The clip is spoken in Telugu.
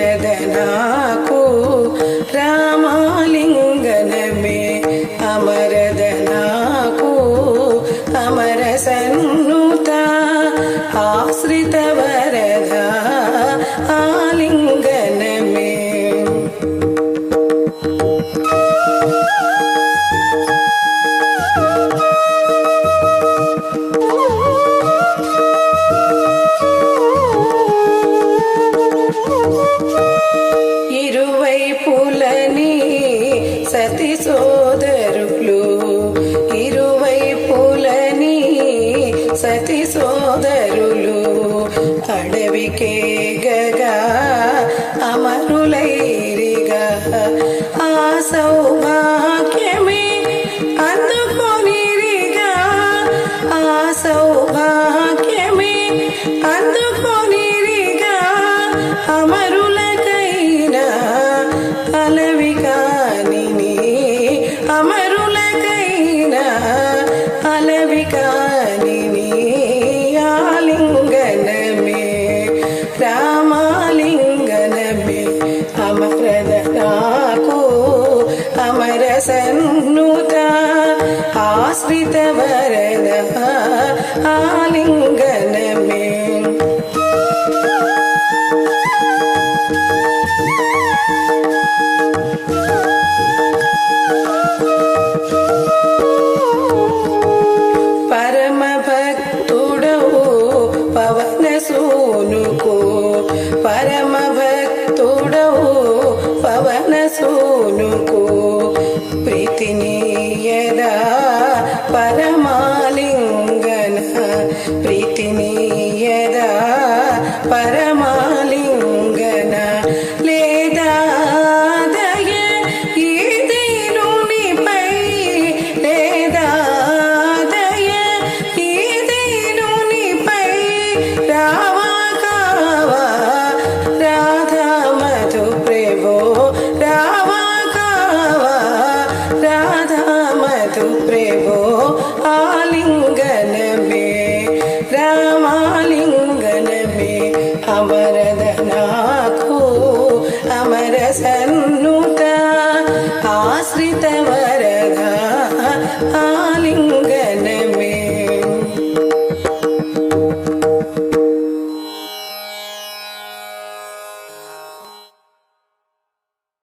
అమరదనాకు రామాలింగనమే అమరదనాకు అమర సన్నుత ఆశ్రిత వరద ఆలింగనమే ఇరువైపులని సతి సోదరులు ఇరువైపులని సతి సోదరులు అడవికే గగా అమరులైరిగా ఆ సౌభాగ్యమే అందుకొనిరిగా ఆ సౌభాగ్యమే అందుకొనిరిగా అమరులకైనా అలవికానిని అమరులకైనా అలవికానిని ఆలింగనమే రామాలింగనమే అమరదనాకు అమర సన్నుత ఆశ్రిత వరద ఆలింగనమే పరమ భక్తుడవు పవన సూనుకు పరమ భక్తుడవు పవన సూనుకు ప్రీతినీయదా పరమాలింగన ప్రీతినీయదా పరమాలింగన లేదా దయ ఈ దీనునిపై లేదా దయ ఈ దీనునిపై రావా కావా రాధా మధు ప్రభో రావా కావా రాధా మధు ప్రభో ఆలింగనమే రామాలింగనమే అమరదనా